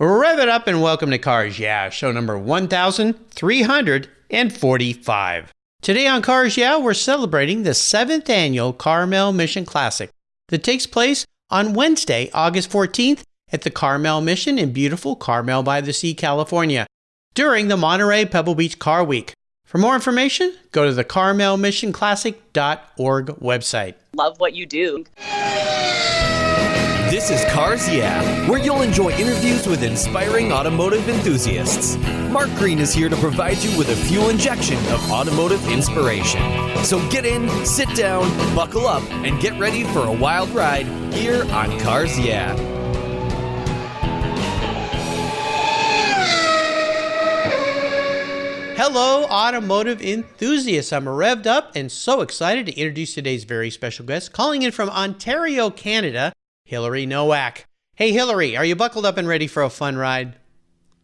Rev it up and welcome to Cars Yeah, show number 1345. Today on Cars Yeah, we're celebrating the 7th annual Carmel Mission Classic that takes place on Wednesday, August 14th at the Carmel Mission in beautiful Carmel by the Sea, California, during the Monterey Pebble Beach Car Week. For more information, go to the carmelmissionclassic.org website. Love what you do. This is Cars Yeah, where you'll enjoy interviews with inspiring automotive enthusiasts. Mark Green is here to provide you with a fuel injection of automotive inspiration. So get in, sit down, buckle up, and get ready for a wild ride here on Cars Yeah. Hello, automotive enthusiasts. I'm revved up and so excited to introduce today's very special guest, calling in from Ontario, Canada, Hilary Noack. Hey, Hilary, are you buckled up and ready for a fun ride?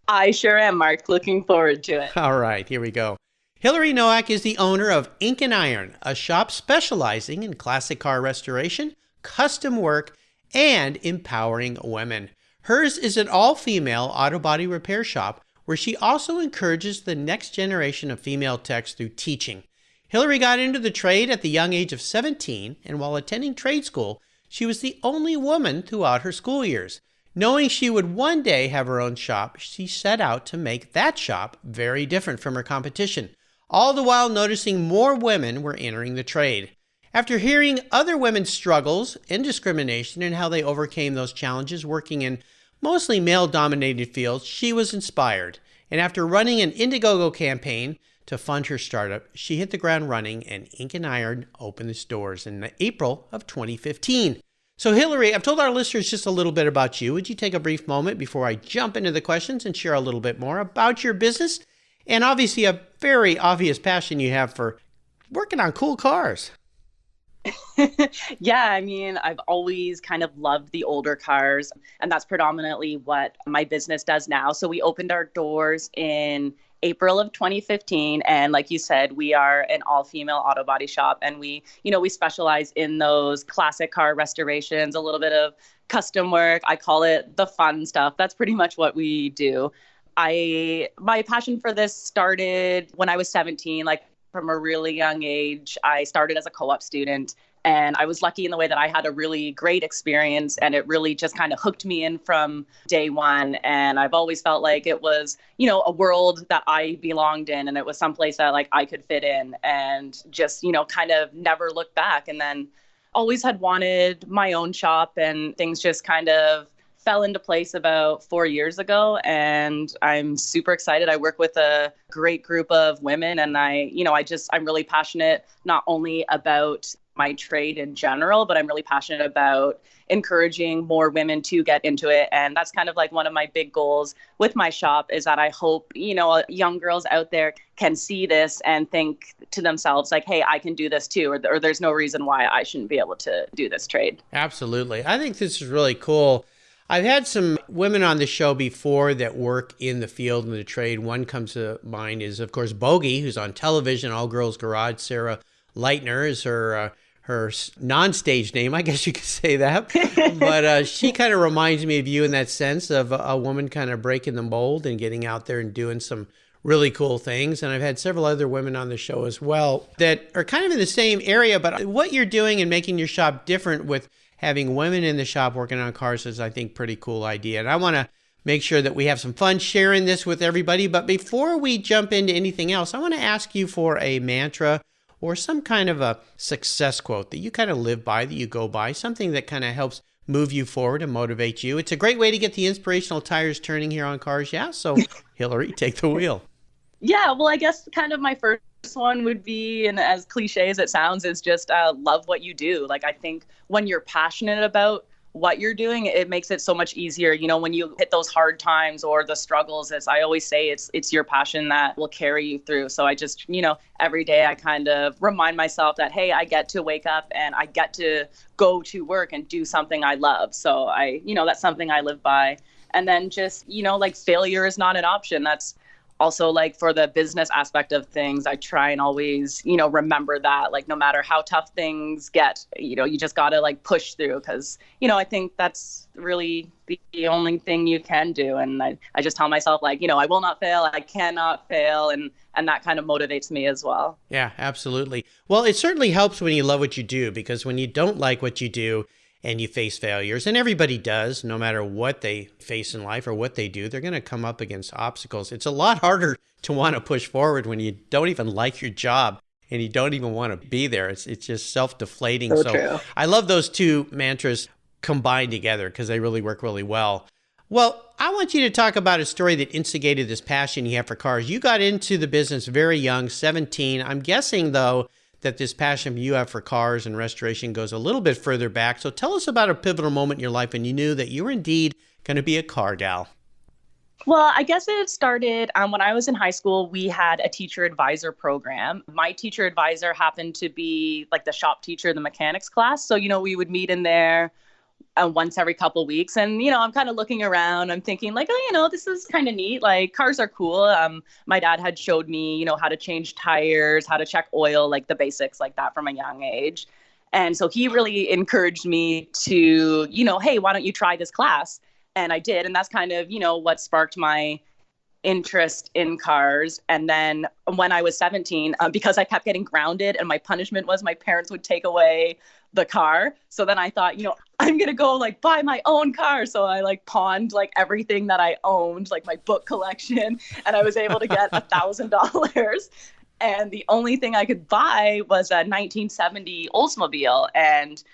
I sure am, Mark. Looking forward to it. All right, here we go. Hilary Noack is the owner of Ink and Iron, a shop specializing in classic car restoration, custom work, and empowering women. Hers is an all-female auto body repair shop where she also encourages the next generation of female techs through teaching. Hilary got into the trade at the young age of 17, and while attending trade school, she was the only woman throughout her school years. Knowing she would one day have her own shop, she set out to make that shop very different from her competition, all the while noticing more women were entering the trade. After hearing other women's struggles and discrimination and how they overcame those challenges working in mostly male-dominated fields, she was inspired. And after running an IndieGoGo campaign to fund her startup, she hit the ground running, and Ink and Iron opened its doors in April of 2015. So Hilary, I've told our listeners just a little bit about you. Would you take a brief moment before I jump into the questions and share a little bit more about your business and obviously a very obvious passion you have for working on cool cars? Yeah, I mean, I've always kind of loved the older cars, and that's predominantly what my business does now. So we opened our doors in April of 2015. And like you said, we are an all-female auto body shop, and we specialize in those classic car restorations, a little bit of custom work. I call it the fun stuff. That's pretty much what we do. My passion for this started when I was 17, like from a really young age. I started as a co-op student, and I was lucky in the way that I had a really great experience, and it really just kind of hooked me in from day one. And I've always felt like it was, a world that I belonged in, and it was someplace that like I could fit in, and just, kind of never looked back. And then always had wanted my own shop, and things just kind of fell into place about 4 years ago, and I'm super excited. I work with a great group of women, and I'm really passionate not only about my trade in general, but I'm really passionate about encouraging more women to get into it. And that's kind of like one of my big goals with my shop, is that I hope, young girls out there can see this and think to themselves like, hey, I can do this too, or there's no reason why I shouldn't be able to do this trade. Absolutely. I think this is really cool. I've had some women on the show before that work in the field and the trade. One comes to mind is, of course, Bogey, who's on television, All Girls Garage. Sarah Leitner is her non-stage name, I guess you could say that. But she kind of reminds me of you in that sense of a woman kind of breaking the mold and getting out there and doing some really cool things. And I've had several other women on the show as well that are kind of in the same area. But what you're doing and making your shop different with having women in the shop working on cars is, I think, pretty cool idea. And I want to make sure that we have some fun sharing this with everybody. But before we jump into anything else, I want to ask you for a mantra or some kind of a success quote that you kind of live by, that you go by, something that kind of helps move you forward and motivate you. It's a great way to get the inspirational tires turning here on Cars Yeah. So Hilary, take the wheel. Yeah, well, I guess kind of my first one would be, and as cliche as it sounds, is just love what you do. Like, I think when you're passionate about what you're doing, it makes it so much easier. When you hit those hard times or the struggles, as I always say, it's your passion that will carry you through. So I just, every day I kind of remind myself that, hey, I get to wake up and I get to go to work and do something I love. So that's something I live by. And then just, like, failure is not an option. That's also like for the business aspect of things, I try and always, remember that like no matter how tough things get, you just got to like push through because, I think that's really the only thing you can do. And I just tell myself like, I will not fail. I cannot fail. And that kind of motivates me as well. Yeah, absolutely. Well, it certainly helps when you love what you do, because when you don't like what you do and you face failures, and everybody does, no matter what they face in life or what they do, they're going to come up against obstacles. It's a lot harder to want to push forward when you don't even like your job and you don't even want to be there. It's just self-deflating. So true. I love those two mantras combined together because they really work really well. Well, I want you to talk about a story that instigated this passion you have for cars. You got into the business very young, 17. I'm guessing, though, that this passion you have for cars and restoration goes a little bit further back. So tell us about a pivotal moment in your life when you knew that you were indeed going to be a car gal. Well, I guess it started when I was in high school. We had a teacher advisor program. My teacher advisor happened to be like the shop teacher, the mechanics class. So, we would meet in there once every couple of weeks. And, I'm kind of looking around. I'm thinking like, oh, this is kind of neat. Like cars are cool. My dad had showed me, how to change tires, how to check oil, like the basics like that from a young age. And so he really encouraged me to, hey, why don't you try this class? And I did. And that's kind of, what sparked my interest in cars. And then when I was 17, because I kept getting grounded and my punishment was my parents would take away the car. So then I thought, I'm going to go like buy my own car. So I like pawned like everything that I owned, like my book collection. And I was able to get $1,000. And the only thing I could buy was a 1970 Oldsmobile. And,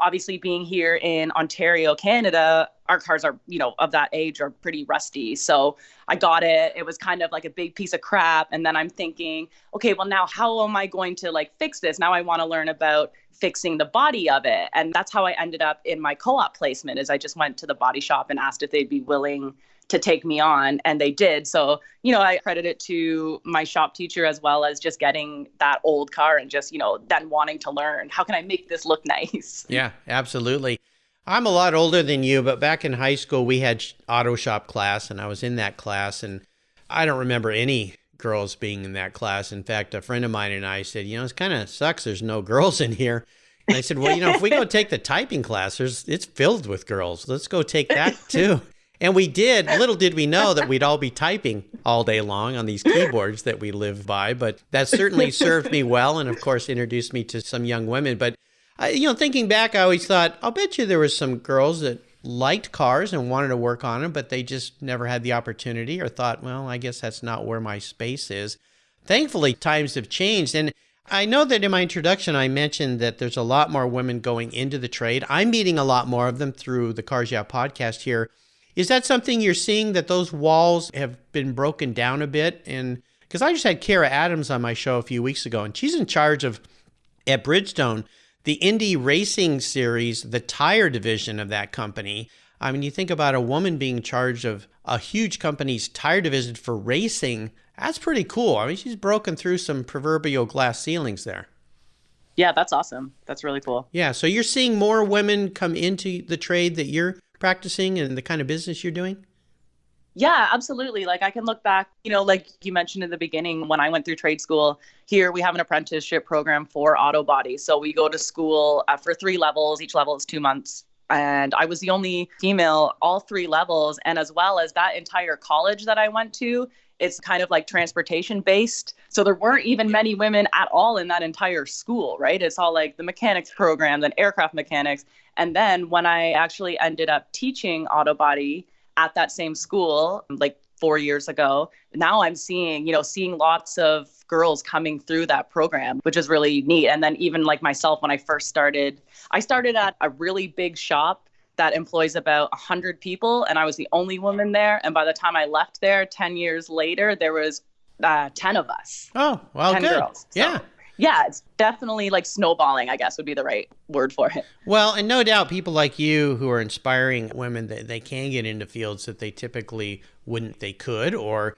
obviously being here in Ontario, Canada, our cars are, of that age are pretty rusty. So I got it. It was kind of like a big piece of crap. And then I'm thinking, okay, well now how am I going to like fix this? Now I want to learn about fixing the body of it. And that's how I ended up in my co-op placement is I just went to the body shop and asked if they'd be willing to take me on, and they did. So, I credit it to my shop teacher as well as just getting that old car and just, then wanting to learn, how can I make this look nice? Yeah, absolutely. I'm a lot older than you, but back in high school, we had auto shop class, and I was in that class, and I don't remember any girls being in that class. In fact, a friend of mine and I said, it kind of sucks there's no girls in here. And I said, well, if we go take the typing class, it's filled with girls. Let's go take that too. And we did. Little did we know that we'd all be typing all day long on these keyboards that we live by. But that certainly served me well and, of course, introduced me to some young women. But, thinking back, I always thought, I'll bet you there was some girls that liked cars and wanted to work on them, but they just never had the opportunity or thought, well, I guess that's not where my space is. Thankfully, times have changed. And I know that in my introduction, I mentioned that there's a lot more women going into the trade. I'm meeting a lot more of them through the Cars Yeah podcast here. Is that something you're seeing, that those walls have been broken down a bit? And because I just had Kara Adams on my show a few weeks ago, and she's in charge of, at Bridgestone, the Indy Racing Series, the tire division of that company. I mean, you think about a woman being in charge of a huge company's tire division for racing. That's pretty cool. I mean, she's broken through some proverbial glass ceilings there. Yeah, that's awesome. That's really cool. Yeah, so you're seeing more women come into the trade that you're practicing and the kind of business you're doing? Yeah, absolutely. Like I can look back, like you mentioned in the beginning, when I went through trade school here, we have an apprenticeship program for auto body. So we go to school for 3 levels. Each level is 2 months. And I was the only female, all 3 levels. And as well as that entire college that I went to, it's kind of like transportation based. So there weren't even many women at all in that entire school, right? It's all like the mechanics program, then aircraft mechanics. And then when I actually ended up teaching auto body at that same school, like 4 years ago, now I'm seeing lots of girls coming through that program, which is really neat. And then even like myself, when I first started, I started at a really big shop that employs about 100 people. And I was the only woman there. And by the time I left there 10 years later, there was 10 of us. Oh, well, 10 good. girls. So, yeah. Yeah, it's definitely like snowballing, I guess would be the right word for it. Well, and no doubt people like you who are inspiring women that they can get into fields that they typically wouldn't, they could, or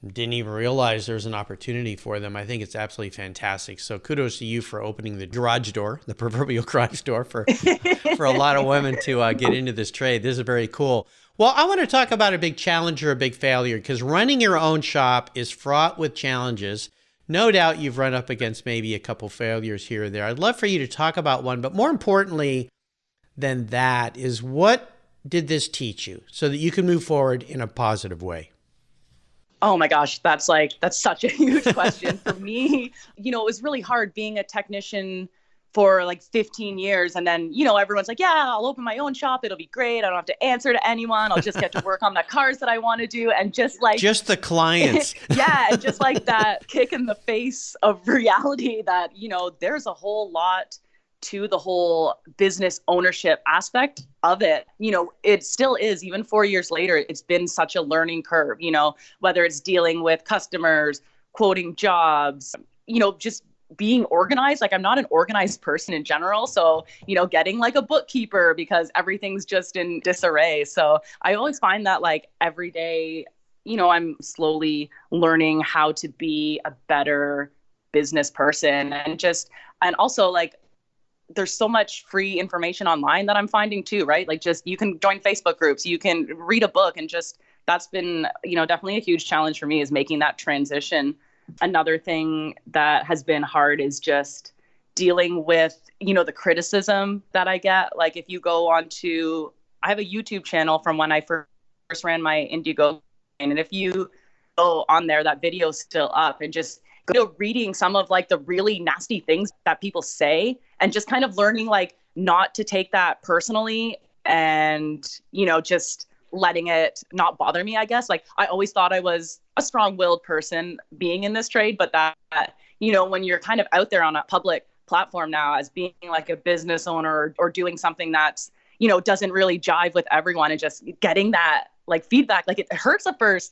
didn't even realize there's an opportunity for them. I think it's absolutely fantastic. So kudos to you for opening the garage door, the proverbial garage door for a lot of women to get into this trade. This is very cool. Well, I want to talk about a big challenge or a big failure, because running your own shop is fraught with challenges. No doubt you've run up against maybe a couple failures here or there. I'd love for you to talk about one, but more importantly than that is, what did this teach you so that you can move forward in a positive way? Oh my gosh, that's such a huge question for me. It was really hard being a technician for like 15 years. And then, everyone's like, yeah, I'll open my own shop. It'll be great. I don't have to answer to anyone. I'll just get to work on the cars that I want to do. And just the clients. Yeah. And just like that kick in the face of reality that, there's a whole lot to the whole business ownership aspect of it. It still is, even 4 years later, it's been such a learning curve, whether it's dealing with customers, quoting jobs, just being organized. Like, I'm not an organized person in general. So, getting like a bookkeeper because everything's just in disarray. So I always find that like every day, I'm slowly learning how to be a better business person, and also like, there's so much free information online that I'm finding too, right? Like, just, you can join Facebook groups, you can read a book, and just, that's been, definitely a huge challenge for me, is making that transition. Another thing that has been hard is just dealing with, the criticism that I get. Like, if you go I have a YouTube channel from when I first ran my IndieGoGo, and if you go on there, that video's still up, and just reading some of like the really nasty things that people say, and just kind of learning like not to take that personally, and, just letting it not bother me, I guess. Like, I always thought I was a strong-willed person being in this trade, but that, when you're kind of out there on a public platform now as being like a business owner, or doing something that's, doesn't really jive with everyone, and just getting that like feedback, like it hurts at first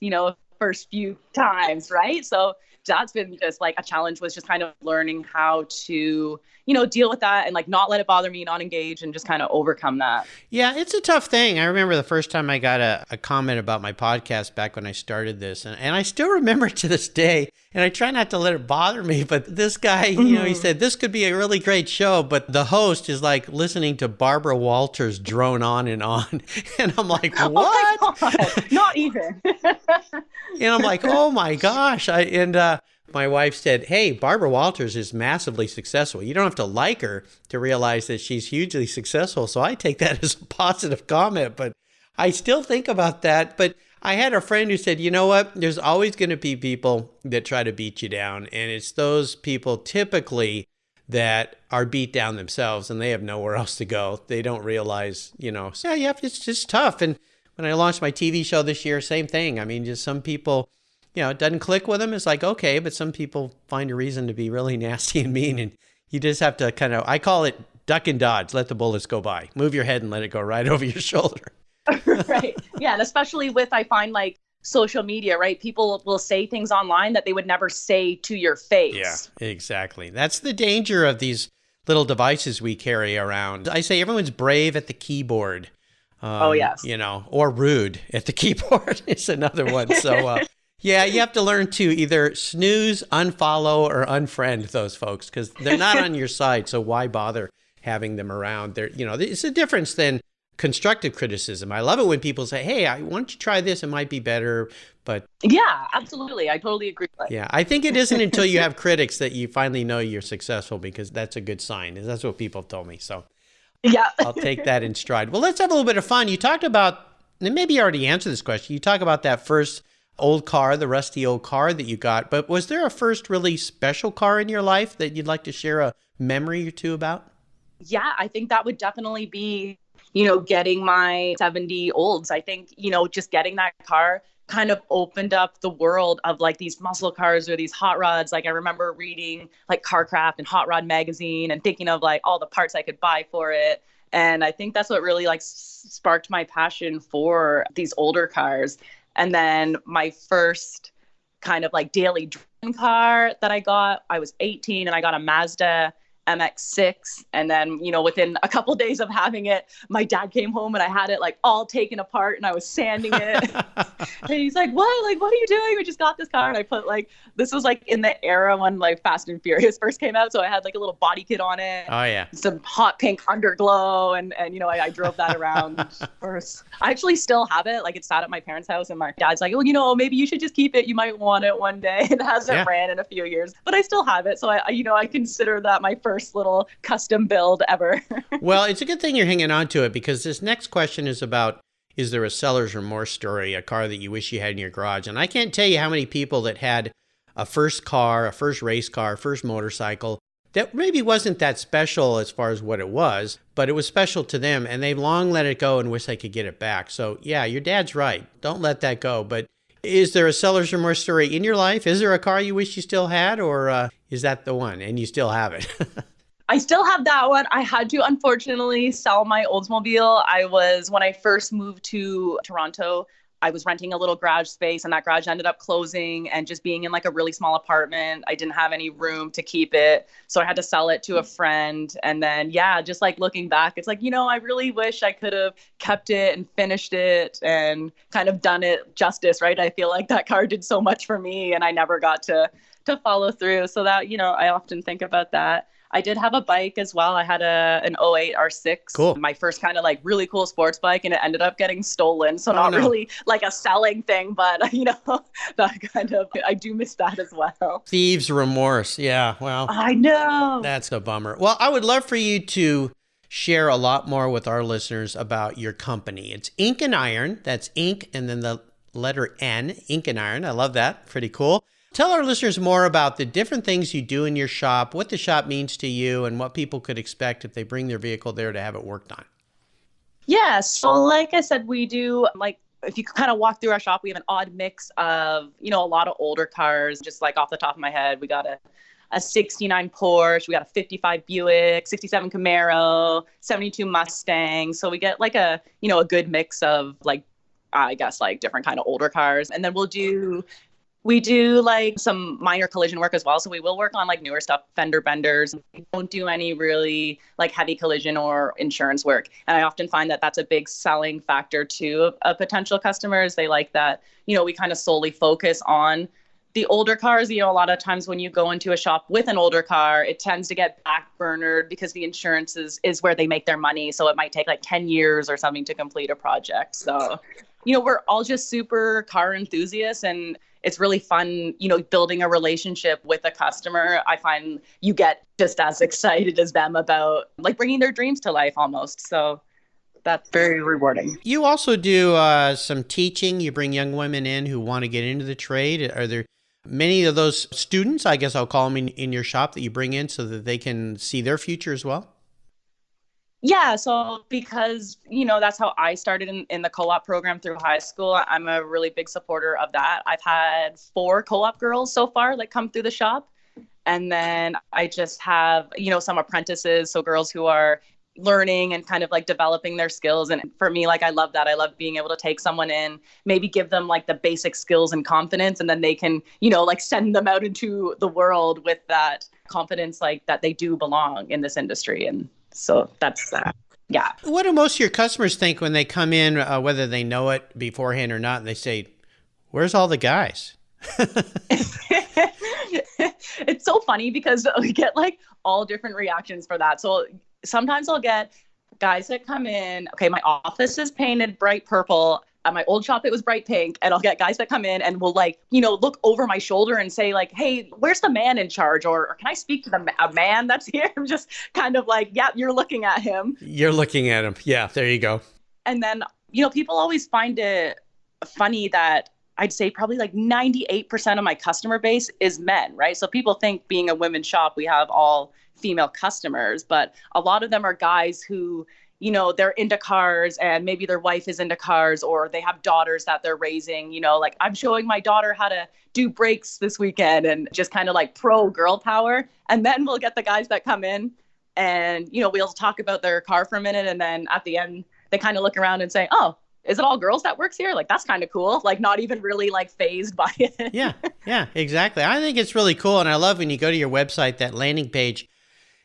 few times, right? So that's been just like a challenge, was just kind of learning how to, deal with that, and like not let it bother me, not engage, and just kind of overcome that. Yeah, it's a tough thing. I remember the first time I got a comment about my podcast back when I started this, and I still remember it to this day, and I try not to let it bother me, but this guy, he said, this could be a really great show, but the host is like listening to Barbara Walters drone on and on. And I'm like, what? Oh my God, not even. And I'm like, oh my gosh. My wife said, hey, Barbara Walters is massively successful. You don't have to like her to realize that she's hugely successful. So I take that as a positive comment, but I still think about that. But I had a friend who said, you know what? There's always going to be people that try to beat you down. And it's those people typically that are beat down themselves, and they have nowhere else to go. They don't realize, it's just tough. And when I launched my TV show this year, same thing. I mean, just some people, it doesn't click with them. It's like, okay, but some people find a reason to be really nasty and mean. And you just have to kind of, I call it duck and dodge, let the bullets go by. Move your head and let it go right over your shoulder. Right. Yeah. And especially with, I find like social media, right? People will say things online that they would never say to your face. Yeah, exactly. That's the danger of these little devices we carry around. I say everyone's brave at the keyboard. Yes. Or rude at the keyboard is another one. So, yeah, you have to learn to either snooze, unfollow, or unfriend those folks, because they're not on your side. So why bother having them around? It's a difference than constructive criticism. I love it when people say, hey, why don't you try this? It might be better. But yeah, absolutely. I totally agree. Yeah, I think it isn't until you have critics that you finally know you're successful, because that's a good sign. That's what people have told me. So yeah, I'll take that in stride. Well, let's have a little bit of fun. You talked about, and maybe you already answered this question. You talk about that first old car, the rusty old car that you got, but was there a first really special car in your life that you'd like to share a memory or two about? Yeah, I think that would definitely be, getting my 70 olds. I think, just getting that car kind of opened up the world of like these muscle cars or these hot rods. Like, I remember reading like Carcraft and Hot Rod magazine and thinking of like all the parts I could buy for it. And I think that's what really like sparked my passion for these older cars. And then my first kind of like daily driving car that I got, I was 18 and I got a Mazda MX-6. And then, within a couple of days of having it, my dad came home and I had it like all taken apart and I was sanding it. And he's like, what? Like, what are you doing? We just got this car. And I put like, this was like in the era when like Fast and Furious first came out. So I had like a little body kit on it. Oh, yeah. Some hot pink underglow. And I drove that around first. I actually still have it. Like, it's sat at my parents' house. And my dad's like, well, maybe you should just keep it. You might want it one day. It hasn't ran in a few years, but I still have it. So I consider that my first little custom build ever. Well, it's a good thing you're hanging on to it, because this next question is about, is there a seller's remorse story, a car that you wish you had in your garage? And I can't tell you how many people that had a first car, a first race car, first motorcycle that maybe wasn't that special as far as what it was, but it was special to them, and they've long let it go and wish they could get it back. So yeah, your dad's right. Don't let that go. But is there a seller's remorse story in your life? Is there a car you wish you still had, or is that the one and you still have it? I still have that one. I had to, unfortunately, sell my Oldsmobile. When I first moved to Toronto, I was renting a little garage space, and that garage ended up closing and just being in like a really small apartment. I didn't have any room to keep it. So I had to sell it to a friend. And then, yeah, just like looking back, it's like, I really wish I could have kept it and finished it and kind of done it justice, right? I feel like that car did so much for me and I never got to follow through. So that, I often think about that. I did have a bike as well. I had an '08 R6, cool. My first kind of like really cool sports bike, and it ended up getting stolen. So really like a selling thing, but that kind of, I do miss that as well. Thieves' remorse. Yeah, well. I know. That's a bummer. Well, I would love for you to share a lot more with our listeners about your company. It's Ink and Iron. That's ink and then the letter N, Ink and Iron. I love that. Pretty cool. Tell our listeners more about the different things you do in your shop, what the shop means to you, and what people could expect if they bring their vehicle there to have it worked on. Yeah, so like I said, we do, like, if you kind of walk through our shop, we have an odd mix of, a lot of older cars. Just like off the top of my head, we got a 69 Porsche, we got a 55 Buick, 67 Camaro, 72 Mustang. So we get like a good mix of like, I guess like different kind of older cars. And then we do like some minor collision work as well. So we will work on like newer stuff, fender benders. We don't do any really like heavy collision or insurance work. And I often find that that's a big selling factor to potential customers. They like that, we kind of solely focus on the older cars. A lot of times when you go into a shop with an older car, it tends to get backburnered because the insurance is where they make their money. So it might take like 10 years or something to complete a project. So, we're all just super car enthusiasts, and it's really fun, building a relationship with a customer. I find you get just as excited as them about like bringing their dreams to life almost. So that's very rewarding. You also do some teaching. You bring young women in who want to get into the trade. Are there many of those students, I guess I'll call them, in your shop that you bring in so that they can see their future as well? Yeah, so because, that's how I started in the co-op program through high school. I'm a really big supporter of that. I've had 4 co-op girls so far that come through the shop. And then I just have, some apprentices, so girls who are learning and kind of like developing their skills. And for me, like, I love that. I love being able to take someone in, maybe give them like the basic skills and confidence, and then they can, like send them out into the world with that confidence, like that they do belong in this industry. And so that's that. Yeah. What do most of your customers think when they come in, whether they know it beforehand or not, and they say, where's all the guys? It's so funny because we get like all different reactions for that. So sometimes I'll get guys that come in, okay, my office is painted bright purple. At my old shop, it was bright pink. And I'll get guys that come in and will like, look over my shoulder and say like, hey, where's the man in charge? Or can I speak to a man that's here? I'm just kind of like, yeah, you're looking at him. You're looking at him. Yeah, there you go. And then, people always find it funny that I'd say probably like 98% of my customer base is men, right? So people think being a women's shop, we have all female customers, but a lot of them are guys who, they're into cars and maybe their wife is into cars, or they have daughters that they're raising, like I'm showing my daughter how to do brakes this weekend, and just kind of like pro girl power. And then we'll get the guys that come in and, we'll talk about their car for a minute. And then at the end, they kind of look around and say, oh, is it all girls that works here? Like, that's kind of cool. Like, not even really like phased by it. Yeah, exactly. I think it's really cool. And I love when you go to your website, that landing page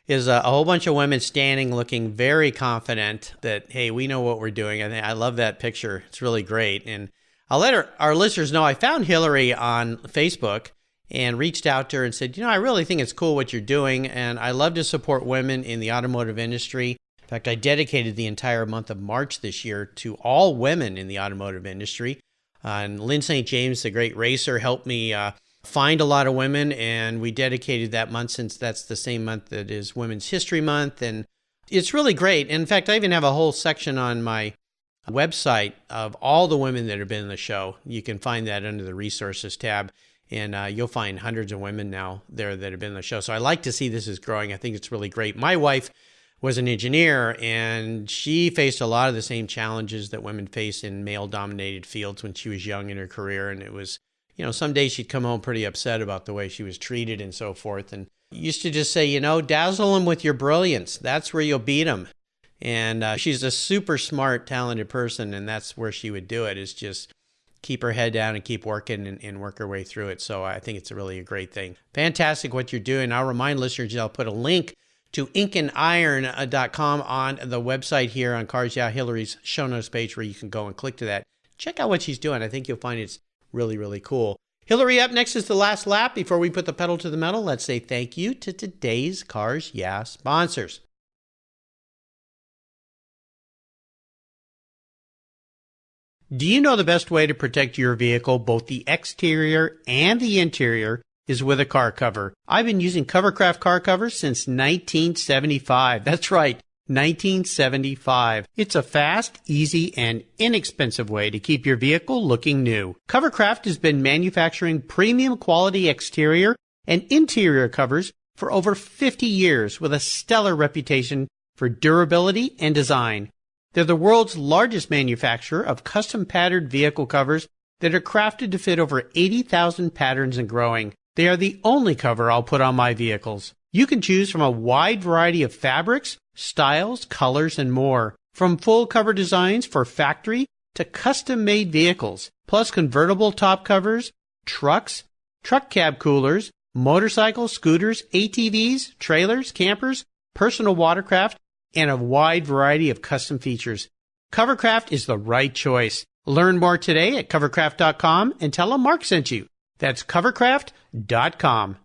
is a whole bunch of women standing looking very confident that, hey, we know what we're doing. I love that picture. It's really great. And I'll let our listeners know I found Hilary on Facebook and reached out to her and said, I really think it's cool what you're doing, and I love to support women in the automotive industry. In fact, I dedicated the entire month of March this year to all women in the automotive industry. And Lynn St. James, the great racer, helped me find a lot of women, and we dedicated that month since that's the same month that is Women's History Month, and it's really great. In fact, I even have a whole section on my website of all the women that have been in the show. You can find that under the resources tab, and you'll find hundreds of women now there that have been in the show. So I like to see this is growing. I think it's really great. My wife was an engineer, and she faced a lot of the same challenges that women face in male-dominated fields when she was young in her career, and it was, some days she'd come home pretty upset about the way she was treated and so forth, and used to just say, dazzle them with your brilliance. That's where you'll beat them. And she's a super smart, talented person, and that's where she would do it, is just keep her head down and keep working and work her way through it. So I think it's really a great thing. Fantastic what you're doing. I'll remind listeners, I'll put a link to inkandiron.com on the website here on Cars Yeah, Hilary's show notes page, where you can go and click to that. Check out what she's doing. I think you'll find it's really, really cool. Hilary, up next is the last lap. Before we put the pedal to the metal, let's say thank you to today's Cars Yeah sponsors. Do you know the best way to protect your vehicle, both the exterior and the interior, is with a car cover? I've been using Covercraft car covers since 1975. That's right, 1975. It's a fast, easy, and inexpensive way to keep your vehicle looking new. Covercraft has been manufacturing premium quality exterior and interior covers for over 50 years with a stellar reputation for durability and design. They're the world's largest manufacturer of custom patterned vehicle covers that are crafted to fit over 80,000 patterns and growing. They are the only cover I'll put on my vehicles. You can choose from a wide variety of fabrics, styles, colors, and more. From full cover designs for factory to custom-made vehicles, plus convertible top covers, trucks, truck cab coolers, motorcycles, scooters, ATVs, trailers, campers, personal watercraft, and a wide variety of custom features. Covercraft is the right choice. Learn more today at covercraft.com and tell them Mark sent you. That's covercraft.com.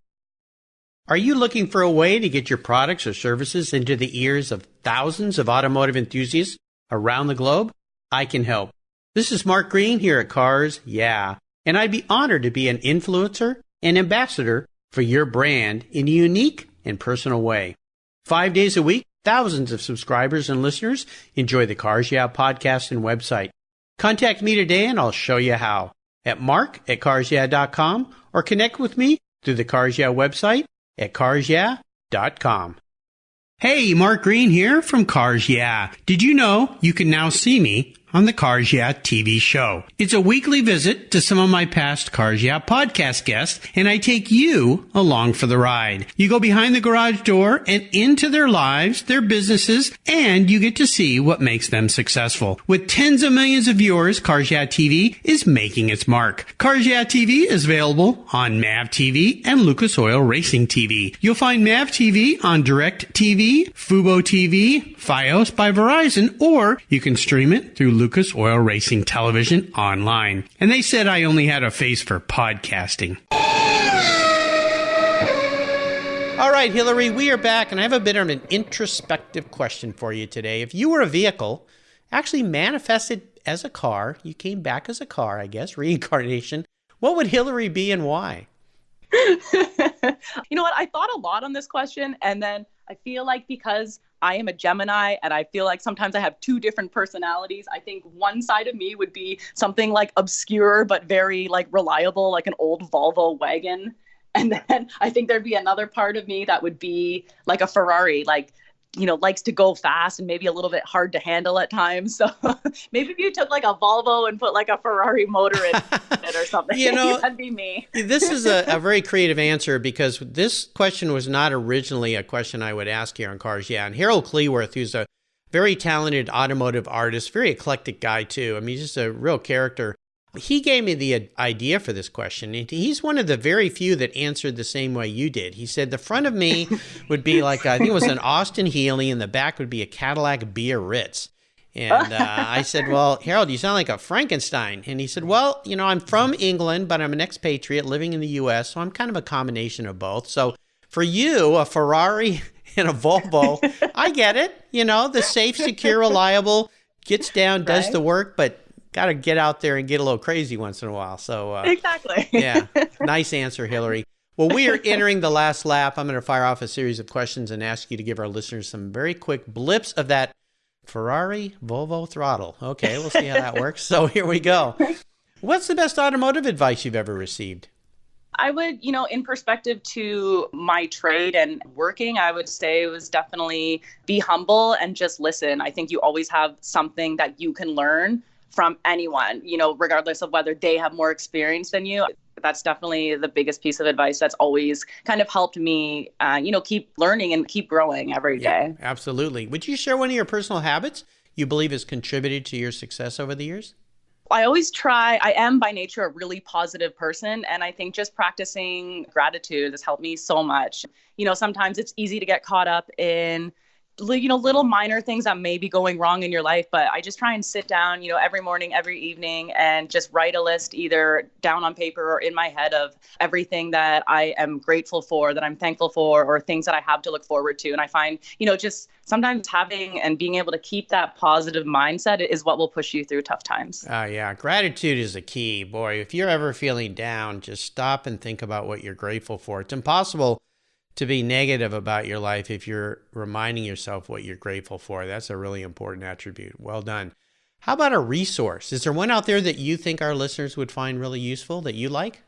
Are you looking for a way to get your products or services into the ears of thousands of automotive enthusiasts around the globe? I can help. This is Mark Green here at Cars Yeah, and I'd be honored to be an influencer and ambassador for your brand in a unique and personal way. 5 days a week, thousands of subscribers and listeners enjoy the Cars Yeah podcast and website. Contact me today and I'll show you how at mark@carsyeah.com or connect with me through the Cars Yeah website at carsyeah.com. Hey, Mark Green here from Cars Yeah. Did you know you can now see me on the Cars Yeah TV show? It's a weekly visit to some of my past Cars Yeah podcast guests, and I take you along for the ride. You go behind the garage door and into their lives, their businesses, and you get to see what makes them successful. With tens of millions of viewers, Cars Yeah TV is making its mark. Cars Yeah TV is available on MAV TV and Lucas Oil Racing TV. You'll find MAV TV on Direct TV, Fubo TV, Fios by Verizon, or you can stream it through Lucas Oil Racing Television online. And they said I only had a face for podcasting. All right, Hilary, we are back, and I have a bit of an introspective question for you today. If you were a vehicle, actually manifested as a car, you came back as a car, I guess, reincarnation, what would Hilary be and why? You know what? I thought a lot on this question, and then I feel like because I am a Gemini and I feel like sometimes I have two different personalities, I think one side of me would be something like obscure but very like reliable, like an old Volvo wagon. And then I think there'd be another part of me that would be like a Ferrari, like, you know, likes to go fast and maybe a little bit hard to handle at times. So maybe if you took like a Volvo and put like a Ferrari motor in it or something, you know, that'd be me. This is a very creative answer, because this question was not originally a question I would ask here on Cars Yeah. And Harold Cleworth, who's a very talented automotive artist, very eclectic guy too. I mean, he's just a real character. He gave me the idea for this question. He's one of the very few that answered the same way you did. He said the front of me would be like, I think it was an Austin Healey, and the back would be a Cadillac Biarritz. And I said, well, Harold, you sound like a Frankenstein. And he said, well, I'm from England, but I'm an expatriate living in the U.S., so I'm kind of a combination of both. So for you, a Ferrari and a Volvo, I get it. The safe, secure, reliable, gets down, does the work, but got to get out there and get a little crazy once in a while. So exactly. Yeah, nice answer, Hilary. Well, we are entering the last lap. I'm going to fire off a series of questions and ask you to give our listeners some very quick blips of that Ferrari Volvo throttle. Okay, we'll see how that works. So here we go. What's the best automotive advice you've ever received? I would, in perspective to my trade and working, I would say it was definitely be humble and just listen. I think you always have something that you can learn from anyone, regardless of whether they have more experience than you. That's definitely the biggest piece of advice that's always kind of helped me, keep learning and keep growing every day. Yeah, absolutely. Would you share one of your personal habits you believe has contributed to your success over the years? I always try. I am by nature a really positive person. And I think just practicing gratitude has helped me so much. Sometimes it's easy to get caught up in little minor things that may be going wrong in your life, but I just try and sit down, every morning, every evening, and just write a list either down on paper or in my head of everything that I am grateful for, that I'm thankful for, or things that I have to look forward to. And I find, just sometimes having and being able to keep that positive mindset is what will push you through tough times. Yeah. Gratitude is the key. Boy, if you're ever feeling down, just stop and think about what you're grateful for. It's impossible to be negative about your life if you're reminding yourself what you're grateful for. That's a really important attribute. Well done. How about a resource? Is there one out there that you think our listeners would find really useful that you like?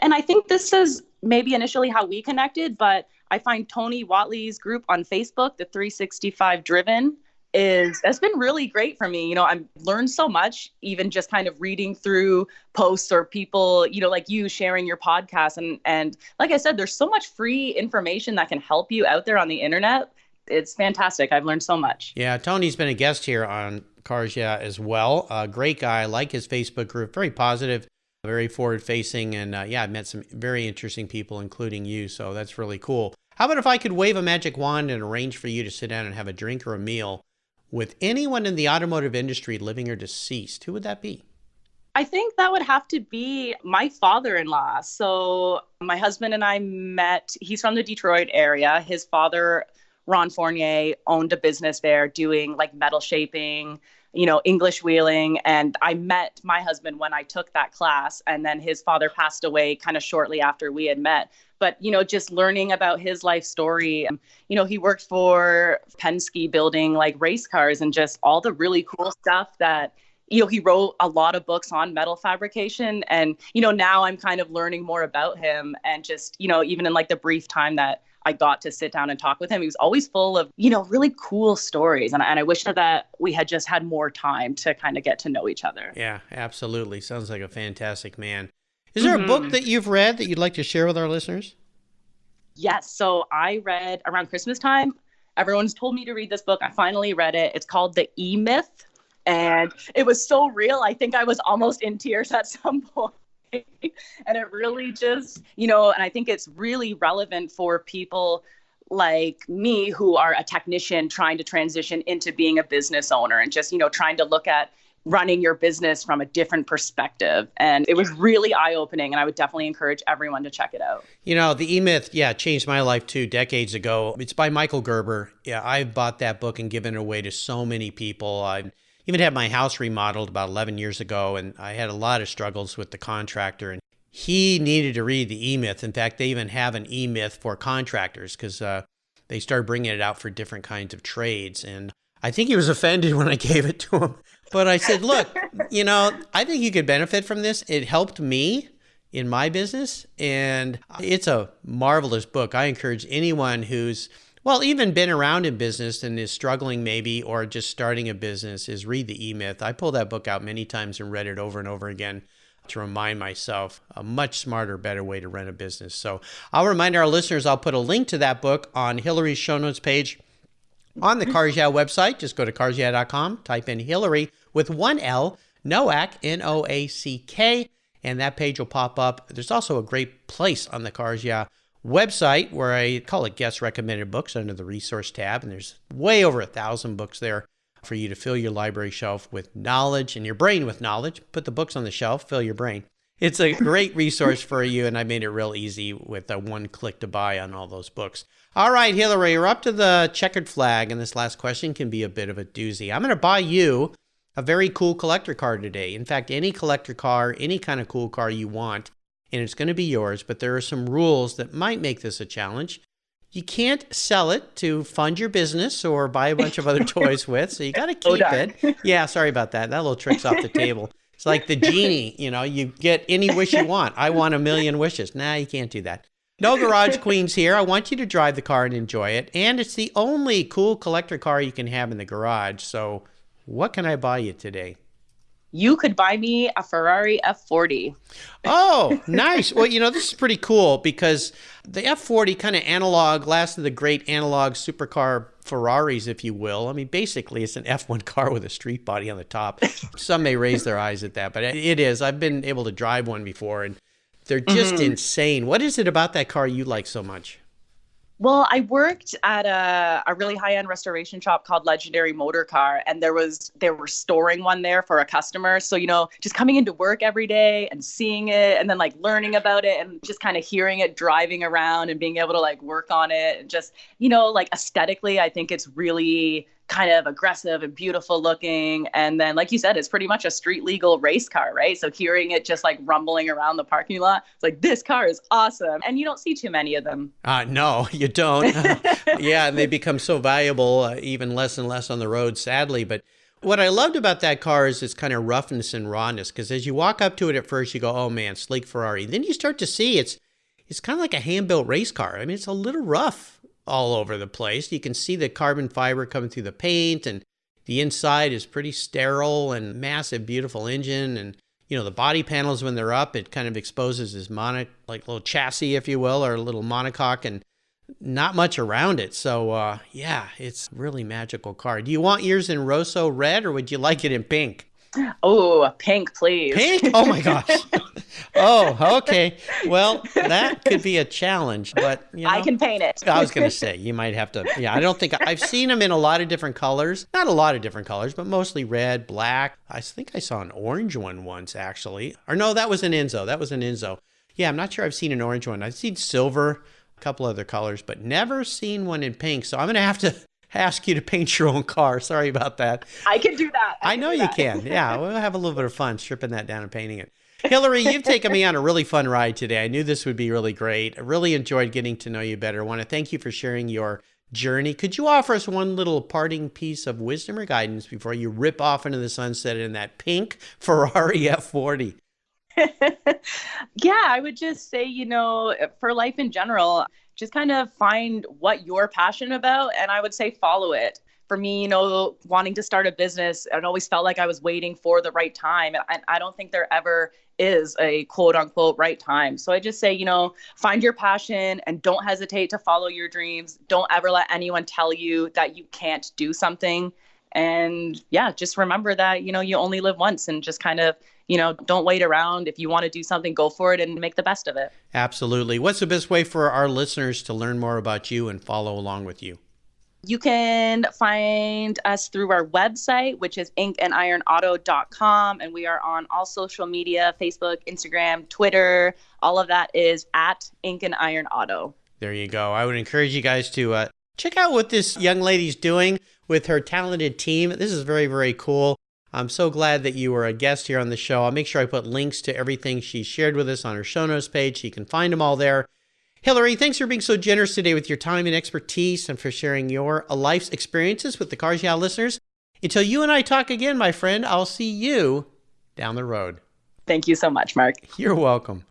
And I think this is maybe initially how we connected, but I find Tony Watley's group on Facebook, the 365 Driven, has been really great for me. I've learned so much, even just kind of reading through posts or people, like you sharing your podcast. And like I said, there's so much free information that can help you out there on the internet. It's fantastic. I've learned so much. Yeah, Tony's been a guest here on Cars Yeah as well. A great guy. I like his Facebook group. Very positive, very forward-facing. And I've met some very interesting people, including you. So that's really cool. How about if I could wave a magic wand and arrange for you to sit down and have a drink or a meal with anyone in the automotive industry, living or deceased? Who would that be? I think that would have to be my father-in-law. So my husband and I met, he's from the Detroit area. His father, Ron Fournier, owned a business there doing like metal shaping, English wheeling. And I met my husband when I took that class. And then his father passed away kind of shortly after we had met. But, just learning about his life story, he worked for Penske building like race cars and just all the really cool stuff that, he wrote a lot of books on metal fabrication. And, now I'm kind of learning more about him and just, even in like the brief time that I got to sit down and talk with him, he was always full of, really cool stories. And I wish that we had just had more time to kind of get to know each other. Yeah, absolutely. Sounds like a fantastic man. Is there a book that you've read that you'd like to share with our listeners? Yes. So I read around Christmas time. Everyone's told me to read this book. I finally read it. It's called The E-Myth. And it was so real. I think I was almost in tears at some point. And it really just, and I think it's really relevant for people like me who are a technician trying to transition into being a business owner and just, trying to look at running your business from a different perspective. And it was really eye-opening, and I would definitely encourage everyone to check it out. The E-Myth, changed my life too decades ago. It's by Michael Gerber. Yeah, I've bought that book and given it away to so many people. I even had my house remodeled about 11 years ago, and I had a lot of struggles with the contractor, and he needed to read the E-Myth. In fact, they even have an E-Myth for contractors because they started bringing it out for different kinds of trades. And I think he was offended when I gave it to him. But I said, look, I think you could benefit from this. It helped me in my business, and it's a marvelous book. I encourage anyone who's, even been around in business and is struggling maybe, or just starting a business, is read the E-Myth. I pulled that book out many times and read it over and over again to remind myself a much smarter, better way to run a business. So I'll remind our listeners, I'll put a link to that book on Hilary's show notes page on the Cars Yeah website. Just go to carsyeah.com, type in Hilary with one L, Noack, Noack, and that page will pop up. There's also a great place on the Cars Yeah website where I call it guest recommended books under the resource tab. And there's way over 1,000 books there for you to fill your library shelf with knowledge and your brain with knowledge. Put the books on the shelf, fill your brain. It's a great resource for you, and I made it real easy with a one click to buy on all those books. All right, Hilary, we're up to the checkered flag, and this last question can be a bit of a doozy. I'm going to buy you a very cool collector car today. In fact, any collector car, any kind of cool car you want, and it's going to be yours, but there are some rules that might make this a challenge. You can't sell it to fund your business or buy a bunch of other toys with, so you got to keep it. Yeah, sorry about that. That little trick's off the table. It's like the genie, you get any wish you want. I want 1,000,000 wishes. Nah, you can't do that. No garage queens here. I want you to drive the car and enjoy it. And it's the only cool collector car you can have in the garage. So what can I buy you today? You could buy me a Ferrari F40. Oh, nice. Well, this is pretty cool because the F40 kind of analog, last of the great analog supercar Ferraris, if you will. I mean, basically, it's an F1 car with a street body on the top. Some may raise their eyes at that, but it is. I've been able to drive one before, and they're just insane. What is it about that car you like so much? Well, I worked at a really high-end restoration shop called Legendary Motor Car, and they were storing one there for a customer. So, just coming into work every day and seeing it and then like learning about it and just kind of hearing it driving around and being able to like work on it. And just, like aesthetically, I think it's really kind of aggressive and beautiful looking. And then, like you said, it's pretty much a street legal race car, right? So hearing it just like rumbling around the parking lot, it's like, this car is awesome. And you don't see too many of them. No, you don't. Yeah, and they become so valuable, even less and less on the road, sadly. But what I loved about that car is its kind of roughness and rawness, because as you walk up to it at first, you go, oh man, sleek Ferrari. Then you start to see it's kind of like a hand-built race car. I mean, it's a little rough all over the place. You can see the carbon fiber coming through the paint, and the inside is pretty sterile and massive, beautiful engine. And, the body panels, when they're up, it kind of exposes this like little chassis, if you will, or a little monocoque, and not much around it. So, yeah, it's a really magical car. Do you want yours in Rosso red, or would you like it in pink? Oh, pink, please. Pink? Oh my gosh. Oh, okay. Well, that could be a challenge, but I can paint it. I was going to say, you might have to. Yeah, I don't think I've seen them in a lot of different colors. Not a lot of different colors, but mostly red, black. I think I saw an orange one once, actually. Or no, that was an Enzo. Yeah, I'm not sure I've seen an orange one. I've seen silver, a couple other colors, but never seen one in pink. So I'm going to have to ask you to paint your own car. Sorry about that. I can do that. I know you can. Yeah, we'll have a little bit of fun stripping that down and painting it. Hilary, you've taken me on a really fun ride today. I knew this would be really great. I really enjoyed getting to know you better. I want to thank you for sharing your journey. Could you offer us one little parting piece of wisdom or guidance before you rip off into the sunset in that pink Ferrari F40? Yeah, I would just say, for life in general, just kind of find what you're passionate about. And I would say follow it. For me, wanting to start a business, it always felt like I was waiting for the right time. And I don't think there ever is a quote unquote right time. So I just say, find your passion and don't hesitate to follow your dreams. Don't ever let anyone tell you that you can't do something. And yeah, just remember that, you only live once, and just kind of, don't wait around. If you want to do something, go for it and make the best of it. Absolutely. What's the best way for our listeners to learn more about you and follow along with you? You can find us through our website, which is inkandironauto.com. And we are on all social media, Facebook, Instagram, Twitter. All of that is at Ink and Iron Auto. There you go. I would encourage you guys to check out what this young lady's doing with her talented team. This is very, very cool. I'm so glad that you were a guest here on the show. I'll make sure I put links to everything she shared with us on her show notes page. You can find them all there. Hilary, thanks for being so generous today with your time and expertise, and for sharing your life's experiences with the Cars Yeah listeners. Until you and I talk again, my friend, I'll see you down the road. Thank you so much, Mark. You're welcome.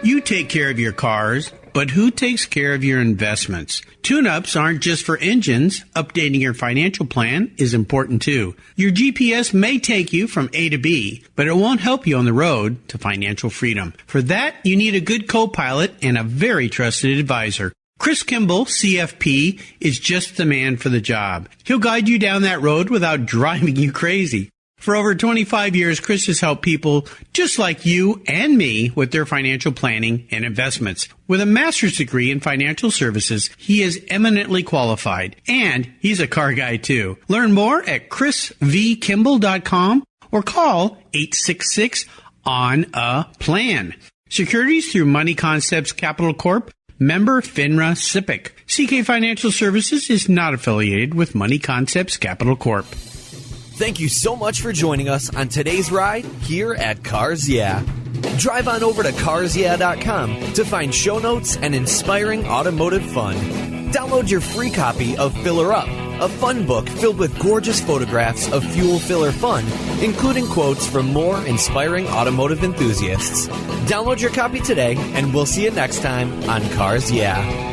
You take care of your cars, but who takes care of your investments? Tune-ups aren't just for engines. Updating your financial plan is important too. Your GPS may take you from A to B, but it won't help you on the road to financial freedom. For that, you need a good co-pilot and a very trusted advisor. Chris Kimball, CFP, is just the man for the job. He'll guide you down that road without driving you crazy. For over 25 years, Chris has helped people just like you and me with their financial planning and investments. With a master's degree in financial services, he is eminently qualified, and he's a car guy too. Learn more at chrisvkimball.com or call 866-ON-A-PLAN. Securities through Money Concepts Capital Corp. Member FINRA SIPC. CK Financial Services is not affiliated with Money Concepts Capital Corp. Thank you so much for joining us on today's ride here at Cars Yeah. Drive on over to carsyeah.com to find show notes and inspiring automotive fun. Download your free copy of Filler Up, a fun book filled with gorgeous photographs of fuel filler fun, including quotes from more inspiring automotive enthusiasts. Download your copy today, and we'll see you next time on Cars Yeah.